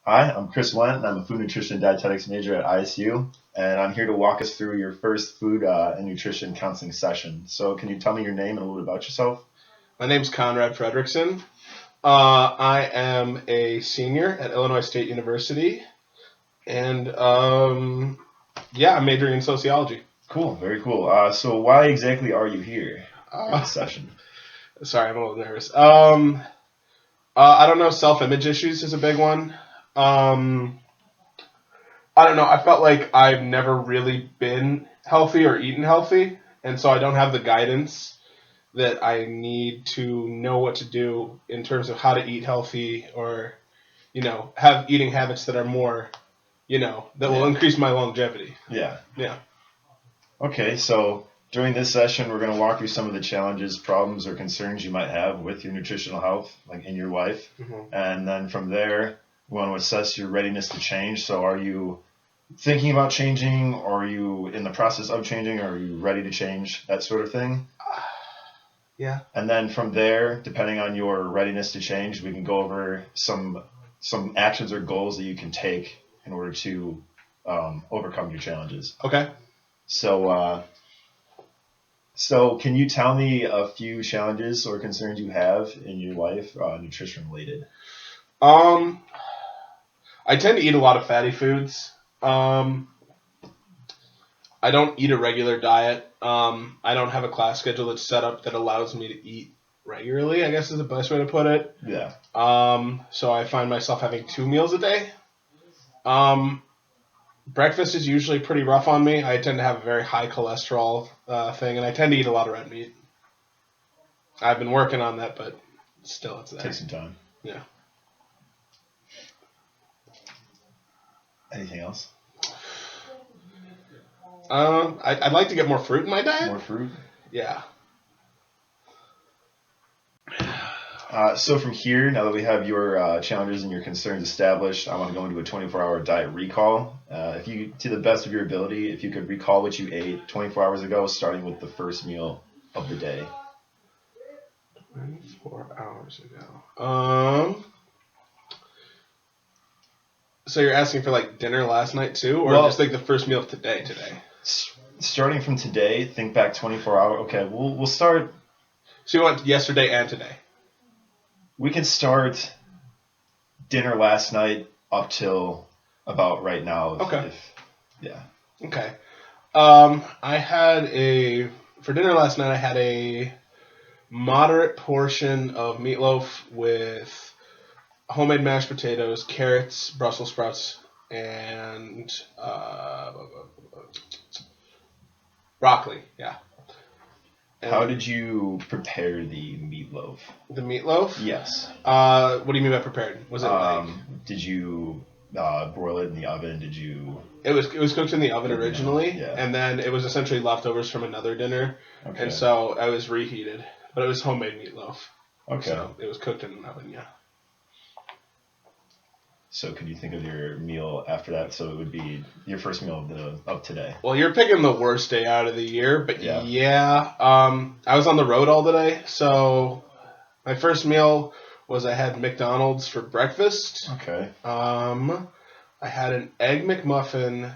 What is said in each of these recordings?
Hi, I'm Chris Wendt, and I'm a food nutrition and dietetics major at ISU, and I'm here to walk us through your first food and nutrition counseling session. So can you tell me your name and a little bit about yourself? My name's Konrad Fredrickson. I am a senior at Illinois State University, and I'm majoring in sociology. Cool, very cool. So why exactly are you here for this session? Sorry, I'm a little nervous. I don't know, self-image issues is a big one. I don't know, I felt like I've never really been healthy or eaten healthy, and so I don't have the guidance that I need to know what to do in terms of how to eat healthy or, have eating habits that are more, that will increase my longevity. Yeah. Yeah. Okay, so during this session, we're going to walk through some of the challenges, problems, or concerns you might have with your nutritional health, like in your life. Mm-hmm. And then from there, we want to assess your readiness to change. So are you thinking about changing, or are you in the process of changing, or are you ready to change, that sort of thing? Yeah. And then from there, depending on your readiness to change, we can go over some actions or goals that you can take in order to overcome your challenges. Okay. So can you tell me a few challenges or concerns you have in your life, nutrition related? I tend to eat a lot of fatty foods. I don't eat a regular diet. I don't have a class schedule that's set up that allows me to eat regularly, I guess is the best way to put it. Yeah. So I find myself having 2 meals a day. Breakfast is usually pretty rough on me. I tend to have a very high cholesterol thing, and I tend to eat a lot of red meat. I've been working on that, but still, it's there. Take some time. Yeah. Anything else? I'd like to get more fruit in my diet. More fruit? Yeah. So from here, now that we have your challenges and your concerns established, I want to go into a 24-hour diet recall. If you, to the best of your ability, if you could recall what you ate 24 hours ago, starting with the first meal of the day. 24 hours ago. So you're asking for like dinner last night too, or just like the first meal of today? Starting from today, think back 24 hours. Okay, we'll start. So you want yesterday and today? We can start dinner last night up till about right now. Okay. Yeah. Okay. For dinner last night, I had a moderate portion of meatloaf with homemade mashed potatoes, carrots, Brussels sprouts, and broccoli. Yeah. And how did you prepare the meatloaf? The meatloaf? Yes. What do you mean by prepared? Was it did you broil it in the oven? Did you? It was cooked in the oven originally, yeah. And then it was essentially leftovers from another dinner, Okay. And so I was reheated, but it was homemade meatloaf. Okay. So it was cooked in an oven, yeah. So could you think of your meal after that? So it would be your first meal of today. Well, you're picking the worst day out of the year, but yeah. I was on the road all day, so my first meal was I had McDonald's for breakfast. Okay. I had an egg McMuffin,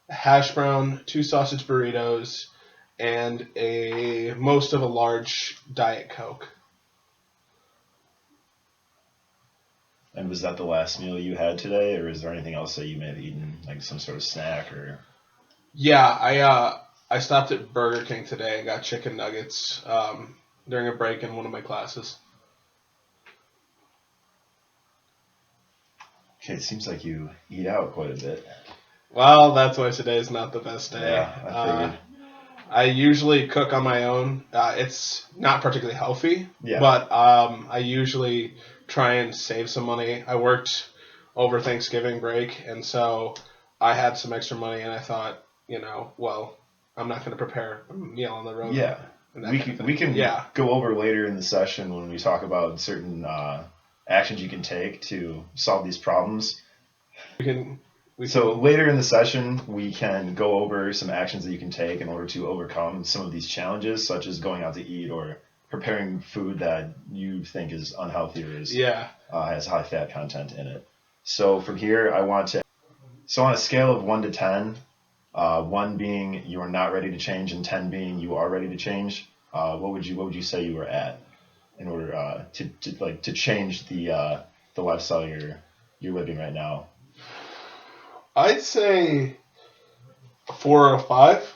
a hash brown, 2 sausage burritos, and most of a large Diet Coke. And was that the last meal you had today, or is there anything else that you may have eaten, like some sort of snack or? Yeah, I stopped at Burger King today and got chicken nuggets during a break in one of my classes. Okay, it seems like you eat out quite a bit. Well, that's why today is not the best day. Yeah, I figured. I usually cook on my own. It's not particularly healthy, but I usually try and save some money. I worked over Thanksgiving break, and so I had some extra money, and I thought, I'm not going to prepare a meal on the road. Yeah, we can go over later in the session when we talk about certain actions you can take to solve these problems. So later in the session, we can go over some actions that you can take in order to overcome some of these challenges, such as going out to eat or preparing food that you think is unhealthy or has high fat content in it. So from here, so on a scale of 1 to 10, 1 being you are not ready to change and 10 being you are ready to change, what would you say you were at in order to change the lifestyle you're living right now? I'd say 4 or 5.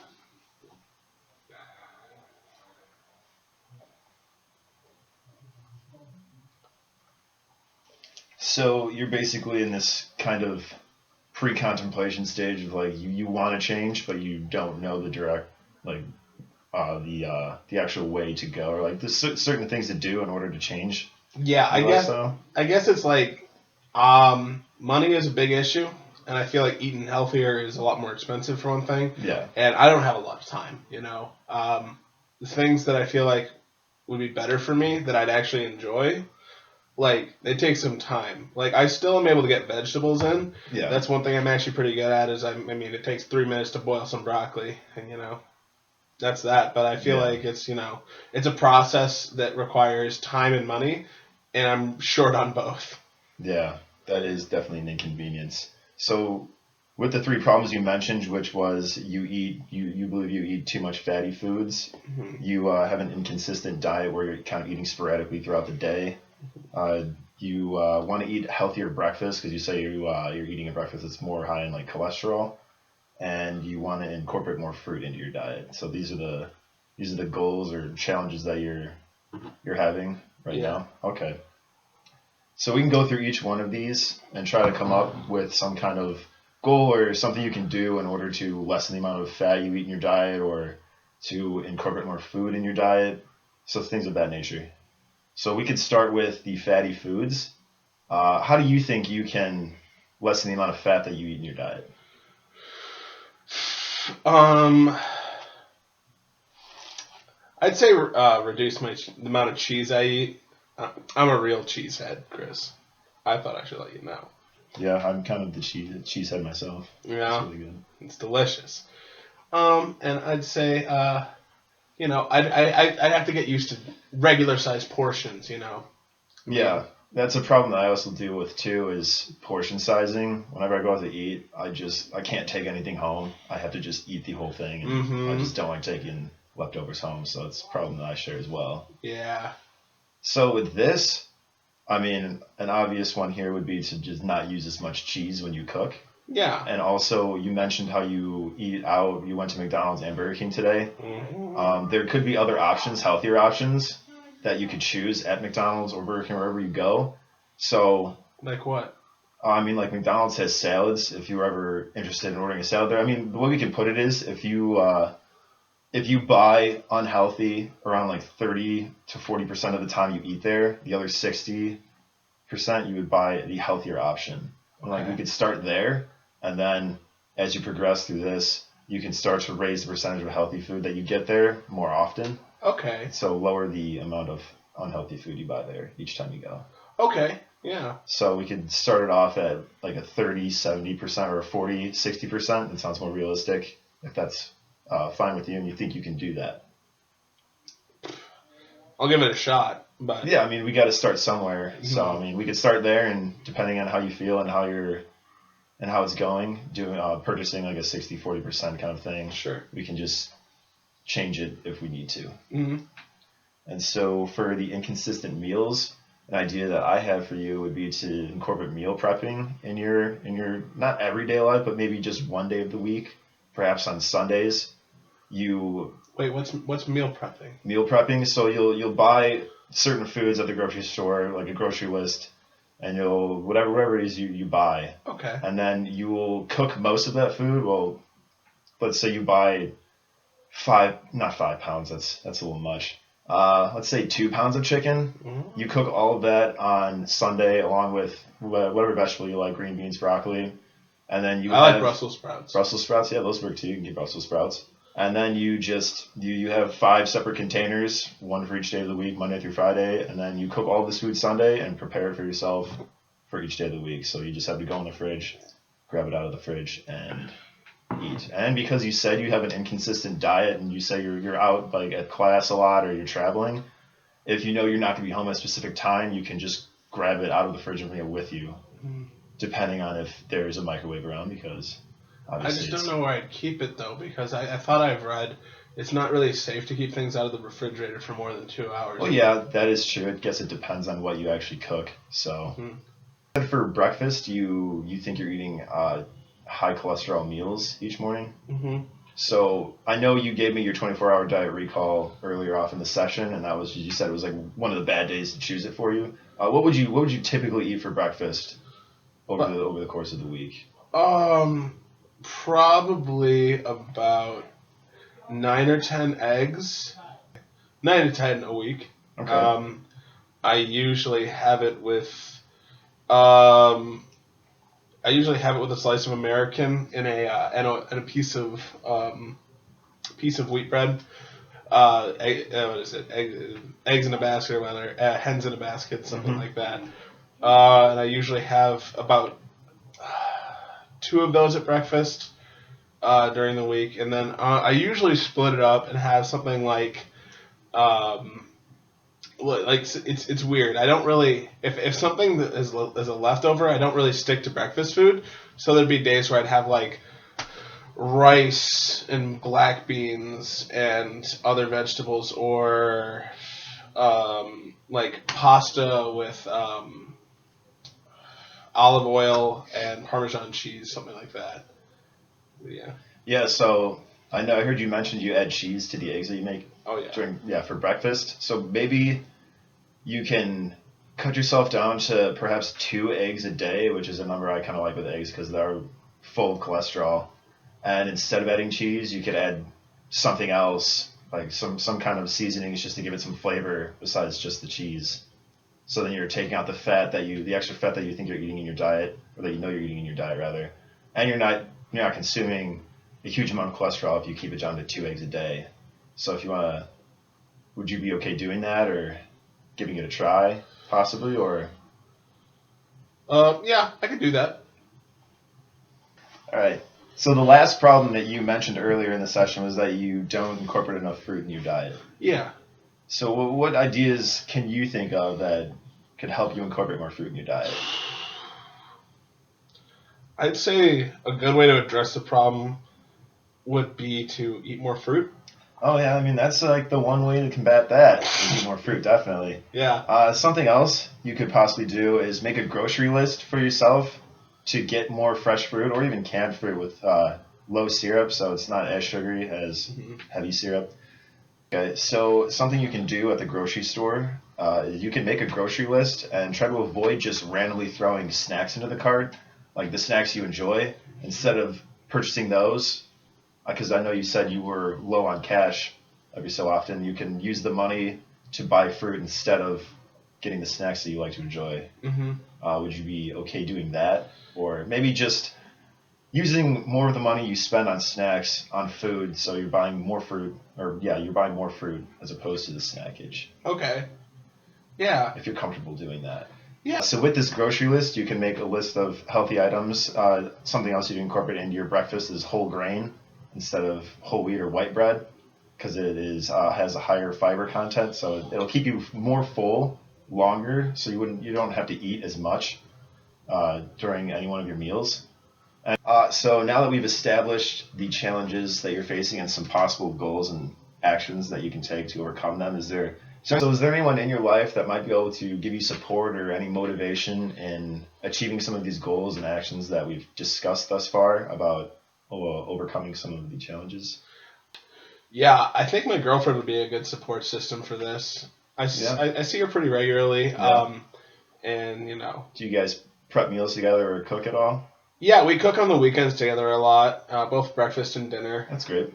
So you're basically in this kind of pre-contemplation stage of like you want to change, but you don't know the direct like the actual way to go, or like there's certain things to do in order to change. Yeah, I guess it's like money is a big issue, and I feel like eating healthier is a lot more expensive for one thing. Yeah. And I don't have a lot of time, The things that I feel like would be better for me that I'd actually enjoy, like they take some time. Like I still am able to get vegetables in. Yeah. That's one thing I'm actually pretty good at. Is it takes 3 minutes to boil some broccoli, and that's that. But I feel like it's it's a process that requires time and money, and I'm short on both. Yeah, that is definitely an inconvenience. So with the 3 problems you mentioned, which was you believe you eat too much fatty foods, you have an inconsistent diet where you're kind of eating sporadically throughout the day. You want to eat healthier breakfast because you say you're eating a breakfast that's more high in like cholesterol, and you want to incorporate more fruit into your diet. So these are the goals or challenges that you're having right now. Okay. So we can go through each one of these and try to come up with some kind of goal or something you can do in order to lessen the amount of fat you eat in your diet or to incorporate more food in your diet. So things of that nature. So we could start with the fatty foods. How do you think you can lessen the amount of fat that you eat in your diet? I'd say reduce the amount of cheese I eat. I'm a real cheesehead, Chris. I thought I should let you know. Yeah, I'm kind of the cheesehead myself. Yeah, it's really good. It's delicious. And I'd say, I'd have to get used to regular sized portions. Yeah, that's a problem that I also deal with too. Is portion sizing. Whenever I go out to eat, I can't take anything home. I have to just eat the whole thing, and I just don't like taking leftovers home. So it's a problem that I share as well. Yeah. So with this, an obvious one here would be to just not use as much cheese when you cook. Yeah. And also, you mentioned how you eat out. You went to McDonald's and Burger King today. Mm-hmm. There could be other options, healthier options, that you could choose at McDonald's or Burger King, wherever you go. So. Like what? Like McDonald's has salads. If you were ever interested in ordering a salad there, the way we can put it is if you buy unhealthy around like 30 to 40% of the time you eat there, the other 60% you would buy the healthier option. And we could start there, and then as you progress through this, you can start to raise the percentage of healthy food that you get there more often. Okay. So lower the amount of unhealthy food you buy there each time you go. Okay. Yeah. So we could start it off at like a 30-70% or a 40-60%. It sounds more realistic if that's fine with you and you think you can do that. I'll give it a shot. But yeah, we got to start somewhere. So we could start there, and depending on how you feel and how it's going, doing purchasing like a 60-40% kind of thing. Sure. We can just change it if we need to. Mm-hmm. And so for the inconsistent meals, an idea that I have for you would be to incorporate meal prepping in your not everyday life, but maybe just one day of the week, perhaps on Sundays. Wait, what's meal prepping? Meal prepping, so you'll buy certain foods at the grocery store, like a grocery list, and you'll whatever it is you buy. Okay. And then you will cook most of that food. Well, let's say you buy not 5 pounds. That's a little much. Let's say 2 pounds of chicken. Mm-hmm. You cook all of that on Sunday along with whatever vegetable you like, green beans, broccoli, and then I like Brussels sprouts. Brussels sprouts, yeah, those work too. You can get Brussels sprouts. And then you have 5 separate containers, one for each day of the week, Monday through Friday, and then you cook all this food Sunday and prepare it for yourself for each day of the week. So you just have to go in the fridge, grab it out of the fridge, and eat. And because you said you have an inconsistent diet and you say you're out like at class a lot or you're traveling, if you know you're not going to be home at a specific time, you can just grab it out of the fridge and bring it with you depending on if there's a microwave around, because obviously I just don't know where I'd keep it, though, because I thought I've read it's not really safe to keep things out of the refrigerator for more than 2 hours. Well, yeah, that is true. I guess it depends on what you actually cook. So, for breakfast, you think you're eating high cholesterol meals each morning? Mm-hmm. So I know you gave me your 24-hour diet recall earlier off in the session, and that was, you said it was like one of the bad days to choose it for you. What would you typically eat for breakfast over the course of the week? Probably about 9 or 10 eggs. 9 to 10 a week. Okay. I usually have it with a slice of American and a piece of wheat bread. What is it? Eggs in a basket, or rather, hens in a basket, something like that. And I usually have about 2 of those at breakfast during the week, and then I usually split it up and have something like it's weird. I don't really if something is a leftover, I don't really stick to breakfast food. So there'd be days where I'd have like rice and black beans and other vegetables, or like pasta with olive oil and Parmesan cheese, something like that. Yeah. Yeah, so I heard you mentioned you add cheese to the eggs that you make. Oh yeah. For breakfast. So maybe you can cut yourself down to perhaps 2 eggs a day, which is a number I kind of like with eggs because they're full of cholesterol. And instead of adding cheese, you could add something else, like some kind of seasonings, just to give it some flavor besides just the cheese. So then you're taking out the extra fat that you think you're eating in your diet, or that you know you're eating in your diet rather, and you're not consuming a huge amount of cholesterol if you keep it down to 2 eggs a day. So if you want to, would you be okay doing that, or giving it a try, possibly, or? Yeah, I could do that. All right. So the last problem that you mentioned earlier in the session was that you don't incorporate enough fruit in your diet. Yeah. So what ideas can you think of that could help you incorporate more fruit in your diet? I'd say a good way to address the problem would be to eat more fruit. Oh yeah, I mean that's like the one way to combat that. Is eat more fruit, definitely. Yeah. Something else you could possibly do is make a grocery list for yourself to get more fresh fruit, or even canned fruit with low syrup, so it's not as sugary as heavy syrup. Okay, so something you can do at the grocery store is you can make a grocery list and try to avoid just randomly throwing snacks into the cart, like the snacks you enjoy, instead of purchasing those. Because I know you said you were low on cash every so often. You can use the money to buy fruit instead of getting the snacks that you like to enjoy. Would you be okay doing that? Or maybe just using more of the money you spend on snacks on food, so you're buying more fruit, you're buying more fruit as opposed to the snackage. Okay. Yeah. If you're comfortable doing that. Yeah. So with this grocery list, you can make a list of healthy items. Something else you can incorporate into your breakfast is whole grain instead of whole wheat or white bread, because it has a higher fiber content, so it'll keep you more full longer, so you don't have to eat as much during any one of your meals. And, so now that we've established the challenges that you're facing and some possible goals and actions that you can take to overcome them, is there anyone in your life that might be able to give you support or any motivation in achieving some of these goals and actions that we've discussed thus far about overcoming some of the challenges? Yeah, I think my girlfriend would be a good support system for this. I see her pretty regularly, and Do you guys prep meals together or cook at all? Yeah, we cook on the weekends together a lot, both breakfast and dinner. That's great.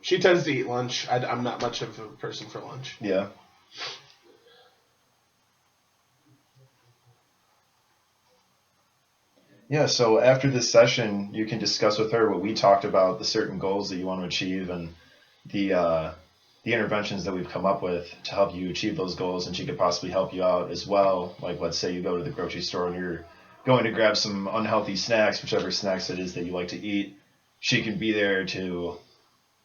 She tends to eat lunch. I'm not much of a person for lunch. Yeah. Yeah, so after this session, you can discuss with her what we talked about, the certain goals that you want to achieve, and the interventions that we've come up with to help you achieve those goals, and she could possibly help you out as well. Like, let's say you go to the grocery store and you're going to grab some unhealthy snacks, whichever snacks it is that you like to eat. She can be there to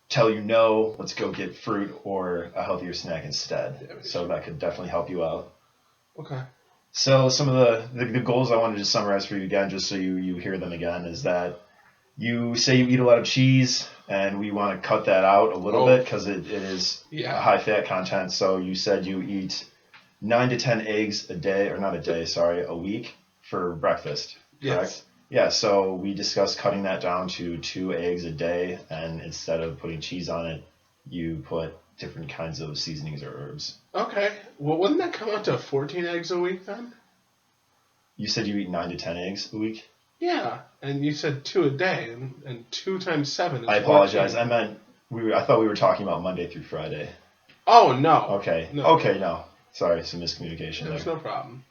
tell you, no, let's go get fruit or a healthier snack instead. So that could definitely help you out. Okay. So some of the goals I wanted to summarize for you again, just so you hear them again, is that you say you eat a lot of cheese, and we want to cut that out a little bit because it is a high fat content. So you said you eat 9 to 10 eggs a day, or not a day, sorry, a week for breakfast, correct? Yes. Yeah, so we discussed cutting that down to 2 eggs a day, and instead of putting cheese on it, you put different kinds of seasonings or herbs. Okay. Well, wouldn't that come out to 14 eggs a week then? You said you eat 9 to 10 eggs a week? Yeah, and you said 2 a day, and 2 times 7 is 14. I apologize. I meant I thought we were talking about Monday through Friday. Oh, no. Okay. No. Okay, no. Sorry, some miscommunication There's no problem.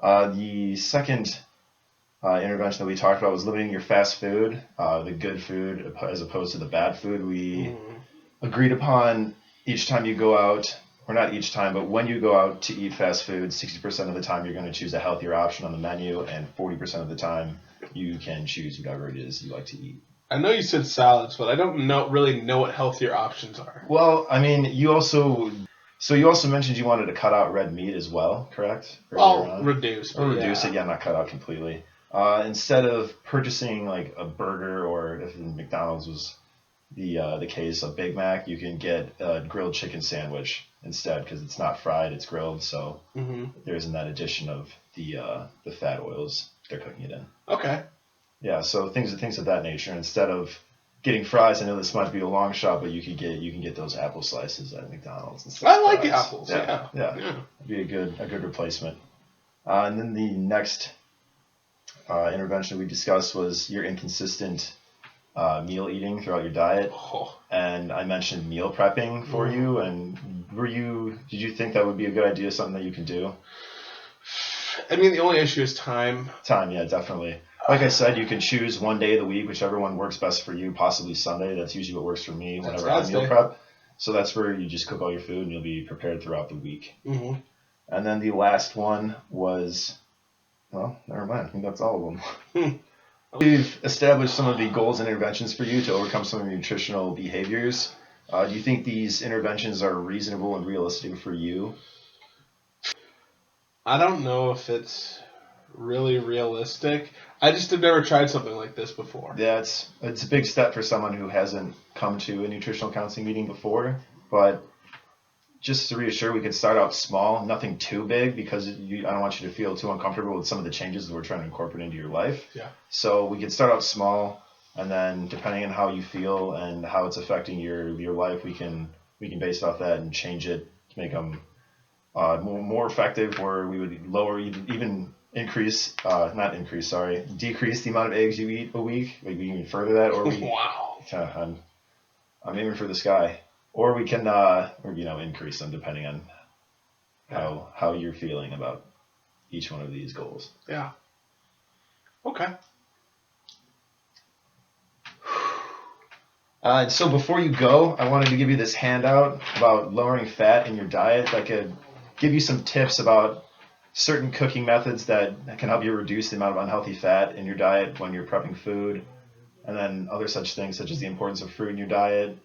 The second intervention that we talked about was limiting your fast food, the good food, as opposed to the bad food. We agreed upon each time you go out, or not each time, but when you go out to eat fast food, 60% of the time you're going to choose a healthier option on the menu, and 40% of the time you can choose whatever it is you like to eat. I know you said salads, but I don't really know what healthier options are. Well, I mean, you also mentioned you wanted to cut out red meat as well, correct? Well, reduce. Or reduce it, not cut out completely. Instead of purchasing like a burger, or if McDonald's was the case, a Big Mac, you can get a grilled chicken sandwich instead, because it's not fried, it's grilled, so there isn't that addition of the fat oils they're cooking it in. Okay. Yeah, so things of that nature. Instead of getting fries, I know this might be a long shot, but you can get those apple slices at McDonald's instead. I like apples. Yeah. It'd be a good replacement. And then the next intervention we discussed was your inconsistent meal eating throughout your diet, and I mentioned meal prepping for you. And did you think that would be a good idea, something that you can do? I mean, the only issue is time. Time, yeah, definitely. Like I said, you can choose one day of the week, whichever one works best for you, possibly Sunday. That's usually what works for me whenever I meal prep. So that's where you just cook all your food and you'll be prepared throughout the week. And then the last one was, well, never mind. I think that's all of them. We've established some of the goals and interventions for you to overcome some of your nutritional behaviors. Do you think these interventions are reasonable and realistic for you? I don't know if it's really realistic. I just have never tried something like this before. Yeah, it's a big step for someone who hasn't come to a nutritional counseling meeting before. But just to reassure, we could start out small, nothing too big, because I don't want you to feel too uncomfortable with some of the changes that we're trying to incorporate into your life. Yeah. So we could start out small, and then depending on how you feel and how it's affecting your life, we can base off that and change it to make them more effective, where we would lower, even decrease the amount of eggs you eat a week. Like, we can even further that, or we wow. I'm aiming for the sky. Or we can increase them depending on how you're feeling about each one of these goals. Yeah. Okay. So before you go, I wanted to give you this handout about lowering fat in your diet that could give you some tips about certain cooking methods that can help you reduce the amount of unhealthy fat in your diet when you're prepping food, and then other such things such as the importance of fruit in your diet.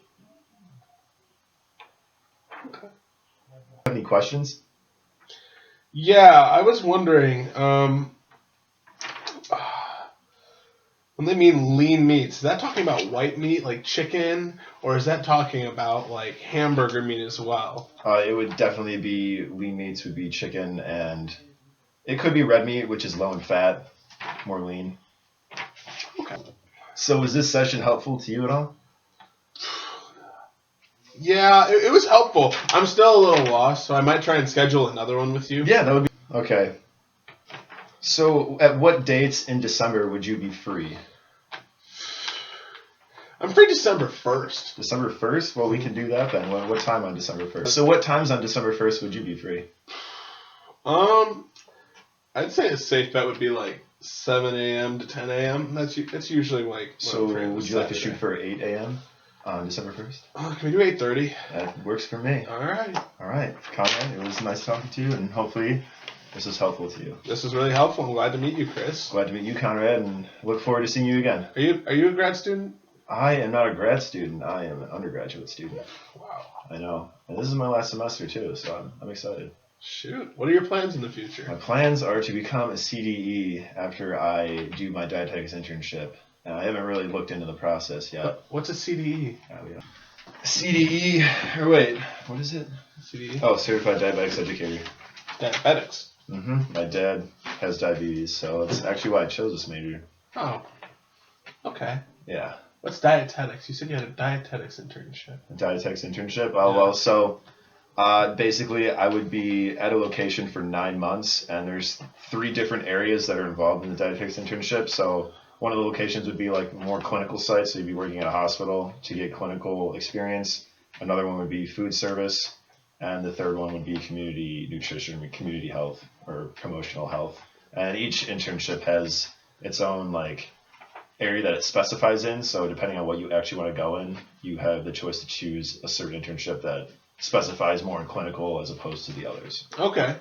Okay. Have any questions? Yeah, I was wondering, when they mean lean meats, is that talking about white meat like chicken, or is that talking about like hamburger meat as well? It would definitely be lean meats, would be chicken, and it could be red meat, which is low in fat, more lean. Okay. So was this session helpful to you at all? Yeah, it was helpful. I'm still a little lost, so I might try and schedule another one with you. Yeah, that would be... Okay. So at what dates in December would you be free? I'm free December 1st. December 1st? Well, we can do that then. What time on December 1st? So what times on December 1st would you be free? I'd say a safe bet would be like 7 a.m. to 10 a.m. That's usually like... So would you like to shoot for 8 a.m. on December 1st? Can we do 8:30? That works for me. All right. All right. Konrad, it was nice talking to you, and hopefully this was helpful to you. This was really helpful. I'm glad to meet you, Chris. Glad to meet you, Konrad, and look forward to seeing you again. Are you a grad student? I am not a grad student. I am an undergraduate student. Wow. I know. And this is my last semester, too, so I'm excited. Shoot. What are your plans in the future? My plans are to become a CDE after I do my dietetics internship. I haven't really looked into the process yet. What's a CDE? CDE, or wait, what is it? CDE? Oh, Certified Diabetics Educator. Diabetics? My dad has diabetes, so that's actually why I chose this major. Oh. Okay. Yeah. What's dietetics? You said you had a dietetics internship. A dietetics internship? Oh, yeah. Well, so basically I would be at a location for 9 months, and there's 3 different areas that are involved in the dietetics internship. So one of the locations would be like more clinical sites, so you'd be working at a hospital to get clinical experience. Another one would be food service, and the third one would be community nutrition, community health, or promotional health. And each internship has its own like area that it specifies in, so depending on what you actually want to go in, you have the choice to choose a certain internship that specifies more in clinical as opposed to the others. Okay.